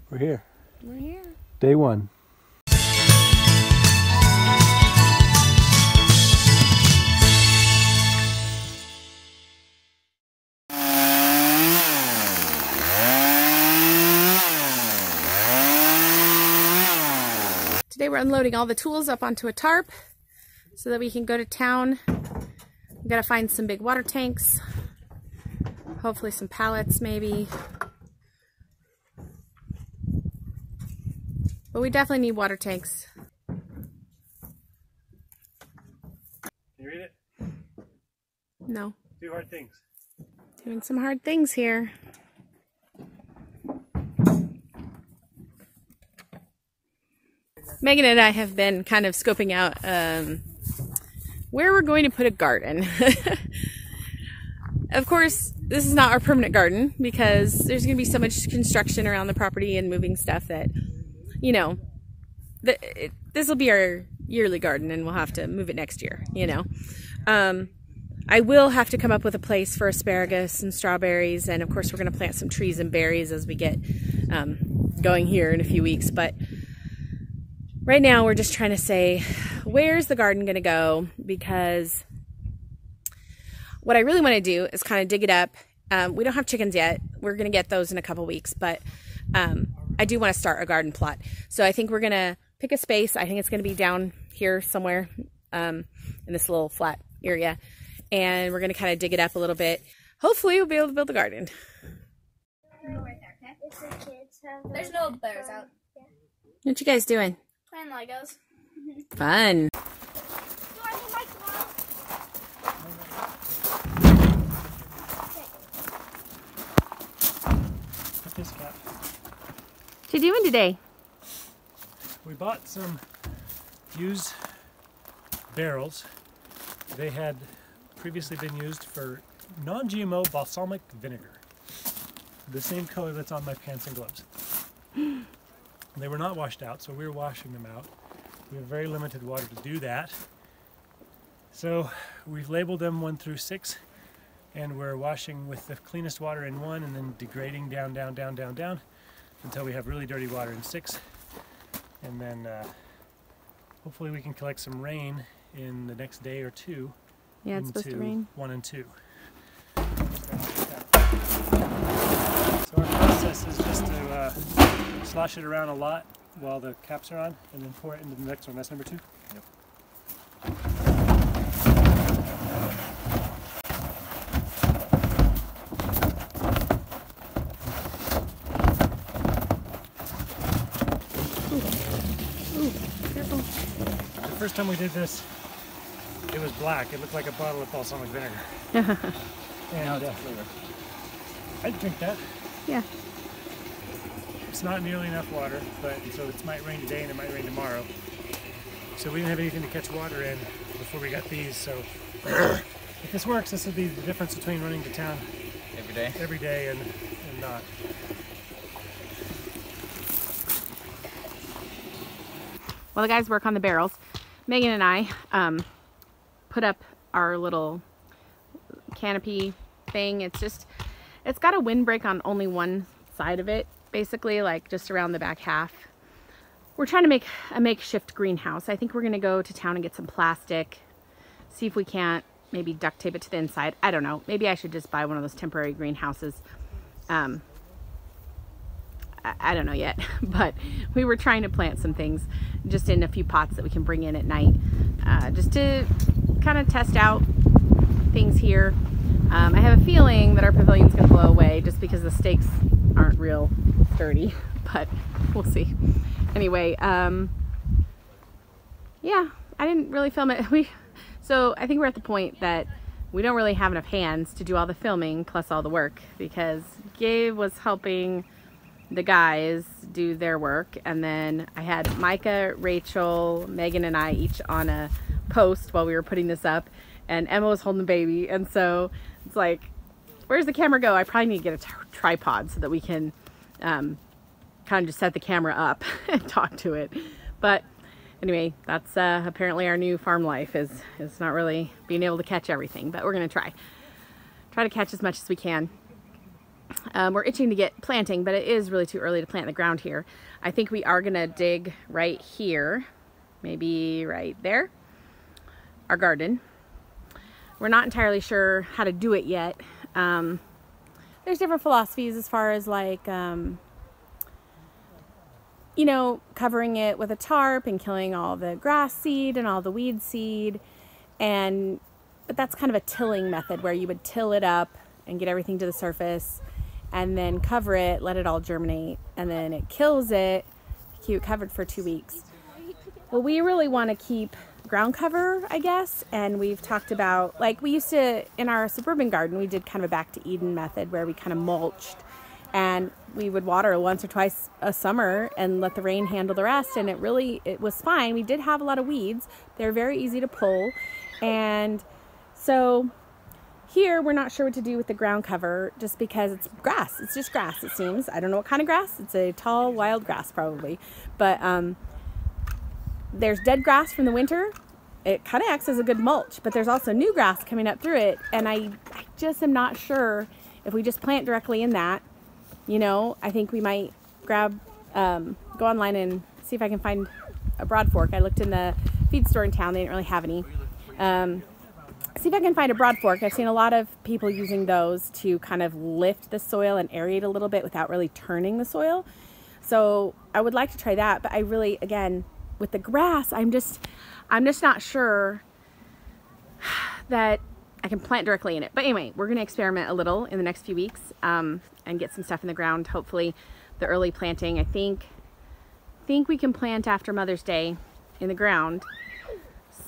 We're here. We're here. Day one. Today we're unloading all the tools up onto a tarp so that we can go to town. We gotta find some big water tanks, hopefully some pallets maybe. But we definitely need water tanks. Can you read it? No. Do hard things. Doing some hard things here. Megan and I have been kind of scoping out where we're going to put a garden. Of course, this is not our permanent garden because there's going to be so much construction around the property and moving stuff that, you know, this will be our yearly garden and we'll have to move it next year, you know. I will have to come up with a place for asparagus and strawberries, and of course we're going to plant some trees and berries as we get going here in a few weeks, but right now we're just trying to say, where's the garden going to go? Because what I really want to do is kind of dig it up. We don't have chickens yet. We're going to get those in a couple weeks, but I do want to start a garden plot. So I think we're going to pick a space. I think it's going to be down here somewhere in this little flat area. And we're going to kind of dig it up a little bit. Hopefully we'll be able to build a garden. There's no bears out. What you guys doing? Playing Legos. Fun. This cap. What you doing today? We bought some used barrels. They had previously been used for non-GMO balsamic vinegar. The same color that's on my pants and gloves. They were not washed out, so we were washing them out. We have very limited water to do that. So we've labeled them 1 through 6, and we're washing with the cleanest water in 1 and then degrading down, down, down, down, down until we have really dirty water in 6. And then hopefully we can collect some rain in the next day or 2. Yeah, it's supposed to rain. 1 and 2. So our process is just to slosh it around a lot while the caps are on, and then pour it into the next one. That's number 2? Yep. Ooh, careful. The first time we did this, it was black. It looked like a bottle of balsamic vinegar. And I'd drink that. Yeah. It's not nearly enough water, but so it might rain today and it might rain tomorrow. So we didn't have anything to catch water in before we got these. So if this works, this will be the difference between running to town every day and not. While the guys work on the barrels, Megan and I put up our little canopy thing. It's got a windbreak on only one side of it, basically, like just around the back half. We're trying to make a makeshift greenhouse. I think we're gonna go to town and get some plastic, see if we can't maybe duct tape it to the inside. I don't know. Maybe I should just buy one of those temporary greenhouses. I don't know yet, but we were trying to plant some things just in a few pots that we can bring in at night, just to kind of test out things here. I have a feeling that our pavilion's gonna blow away just because the stakes aren't real sturdy, but we'll see. Anyway, yeah, I didn't really film it. So I think we're at the point that we don't really have enough hands to do all the filming plus all the work, because Gabe was helping the guys do their work, and then I had Micah, Rachel, Megan, and I each on a post while we were putting this up, and Emma was holding the baby, and so it's like, where's the camera go? I probably need to get a tripod so that we can kind of just set the camera up and talk to it. But anyway, that's apparently our new farm life is not really being able to catch everything, but we're gonna try to catch as much as we can. We're itching to get planting, but it is really too early to plant in the ground here. I think we are gonna dig right here, maybe right there, our garden. We're not entirely sure how to do it yet. There's different philosophies as far as like, you know, covering it with a tarp and killing all the grass seed and all the weed seed. But that's kind of a tilling method where you would till it up and get everything to the surface and then cover it, let it all germinate, and then it kills it, keep it covered for 2 weeks. Well, we really want to keep ground cover, I guess, and we've talked about, like, we used to, in our suburban garden, we did kind of a back to Eden method where we kind of mulched, and we would water once or twice a summer and let the rain handle the rest, and it was fine. We did have a lot of weeds. They're very easy to pull, and so here we're not sure what to do with the ground cover just because it's grass. It's just grass, it seems. I don't know what kind of grass. It's a tall wild grass probably, but there's dead grass from the winter. It kind of acts as a good mulch, but there's also new grass coming up through it, and I just am not sure if we just plant directly in that. You know, I think we might go online and see if I can find a broad fork. I looked in the feed store in town. They didn't really have any. See if I can find a broad fork. I've seen a lot of people using those to kind of lift the soil and aerate a little bit without really turning the soil. So I would like to try that, but I really, again, with the grass, I'm just not sure that I can plant directly in it. But anyway, we're going to experiment a little in the next few weeks and get some stuff in the ground. Hopefully the early planting, I think we can plant after Mother's Day in the ground.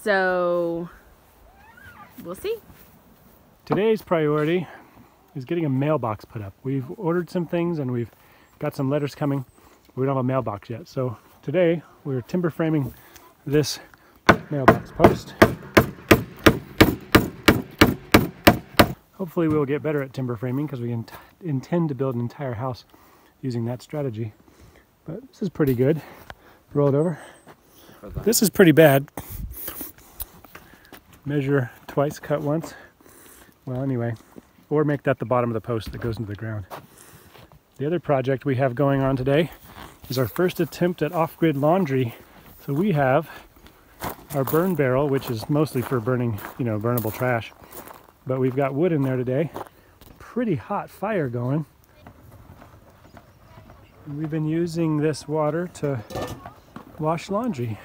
So we'll see. Today's priority is getting a mailbox put up. We've ordered some things and we've got some letters coming. We don't have a mailbox yet. So today we're timber framing this mailbox post. Hopefully we'll get better at timber framing because we intend to build an entire house using that strategy. But this is pretty good. Roll it over. This is pretty bad. Measure twice, cut once. Well, anyway, or make that the bottom of the post that goes into the ground. The other project we have going on today is our first attempt at off-grid laundry. So we have our burn barrel, which is mostly for burning, you know, burnable trash. But we've got wood in there today. Pretty hot fire going. And we've been using this water to wash laundry.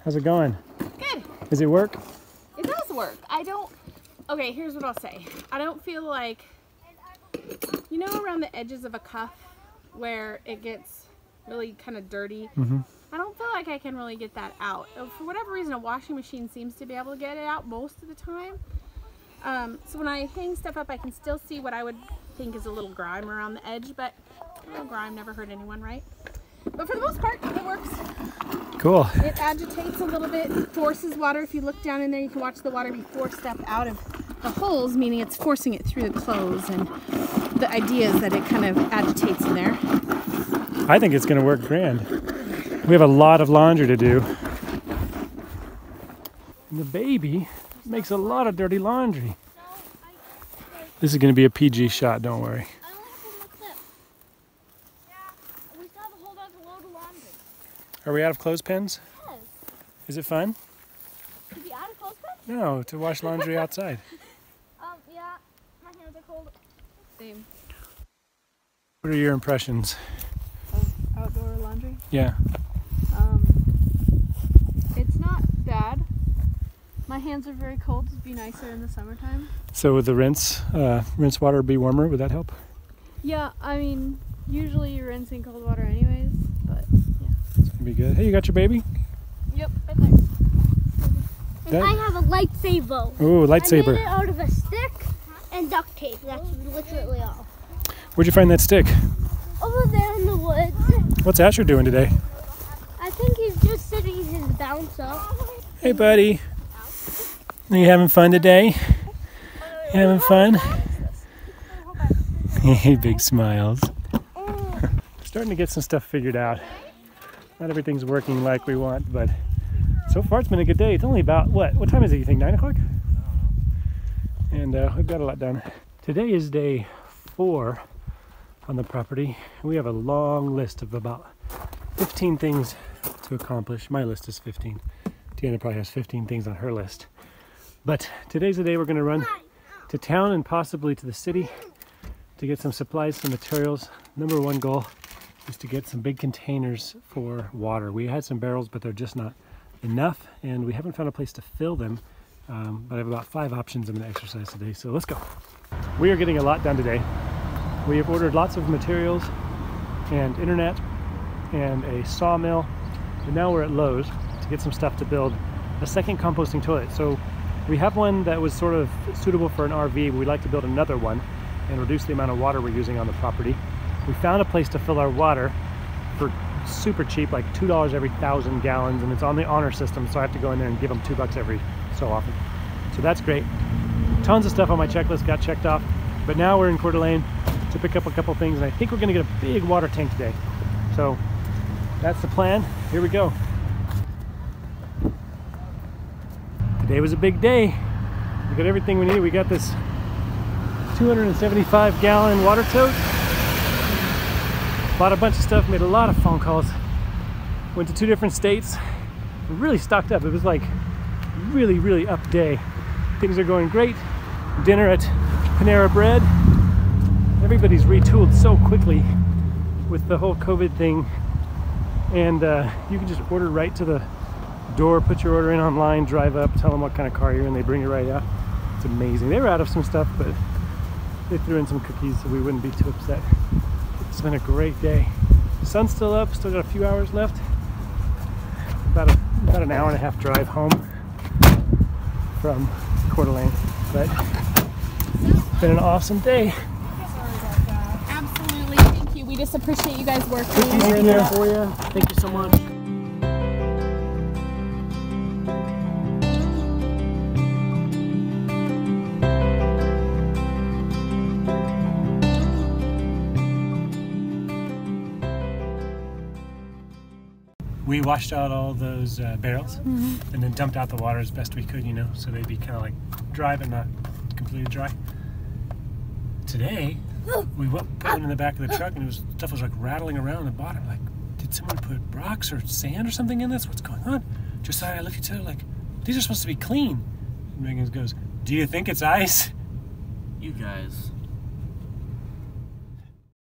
How's it going? Good. Does it work? It does work. Okay, here's what I'll say. I don't feel like, you know, around the edges of a cuff where it gets really kind of dirty. Mm-hmm. I don't feel like I can really get that out. For whatever reason, a washing machine seems to be able to get it out most of the time. So when I hang stuff up, I can still see what I would think is a little grime around the edge, but a little grime never hurt anyone, right? But for the most part, it works. Cool. It agitates a little bit, forces water. If you look down in there, you can watch the water be forced up out of the holes, meaning it's forcing it through the clothes, and the idea is that it kind of agitates in there. I think it's going to work grand. We have a lot of laundry to do. And the baby makes a lot of dirty laundry. This is going to be a PG shot, don't worry. Are we out of clothespins? Yes. Is it fun? To be out of clothespins? No, to wash laundry outside. Yeah. My hands are cold. Same. What are your impressions? Of outdoor laundry? Yeah. It's not bad. My hands are very cold. It'd be nicer in the summertime. So would the rinse water be warmer? Would that help? Yeah, I mean, usually you rinse in cold water anyways, but yeah. It's gonna be good. Hey, you got your baby? Yep, right there. And I have a lightsaber. Ooh, lightsaber. I made it out of a stick and duct tape. That's literally all. Where'd you find that stick? Over there in the woods. What's Asher doing today? I think he's just sitting his bounce up. Hey, buddy. Are you having fun today? You having fun? Hey, big smiles. Starting to get some stuff figured out. Not everything's working like we want, but so far it's been a good day. It's only about, what time is it, you think, 9 o'clock? And we've got a lot done. Today is day 4 on the property. We have a long list of about 15 things to accomplish. My list is 15. Deanna probably has 15 things on her list. But today's the day we're going to run to town and possibly to the city to get some supplies, some materials. Number one goal is to get some big containers for water. We had some barrels, but they're just not enough, and we haven't found a place to fill them. But I have about 5 options I'm going to exercise today, so let's go. We are getting a lot done today. We have ordered lots of materials and internet and a sawmill, and now we're at Lowe's to get some stuff to build a second composting toilet. So we have one that was sort of suitable for an RV, but we'd like to build another one and reduce the amount of water we're using on the property. We found a place to fill our water for super cheap, like $2 every 1,000 gallons, and it's on the honor system, so I have to go in there and give them $2 every so often. So that's great. Tons of stuff on my checklist got checked off, but now we're in Coeur d'Alene to pick up a couple things, and I think we're gonna get a big water tank today. So that's the plan. Here we go. Today was a big day. We got everything we needed. We got this 275 gallon water tote. Bought a bunch of stuff, made a lot of phone calls. Went to 2 different states. We're really stocked up. It was like really up day. Things are going great. Dinner at Panera Bread. Everybody's retooled so quickly with the whole COVID thing. And you can just order right to the door, put your order in online, drive up, tell them what kind of car you're in, they bring it right out. It's amazing. They were out of some stuff, but they threw in some cookies so we wouldn't be too upset. It's been a great day. The sun's still up, still got a few hours left. About an hour and a half drive home from Coeur d'Alene, but it's been an awesome day. Absolutely, thank you. We just appreciate you guys working. Cookies are in there for you. Thank you so much. We washed out all those barrels and then dumped out the water as best we could, you know, so they'd be kind of like dry but not completely dry. Today, we put it in the back of the truck and stuff was like rattling around the bottom. Like, did someone put rocks or sand or something in this? What's going on? Josiah and I looked at each other like, these are supposed to be clean. And Megan goes, do you think it's ice? You guys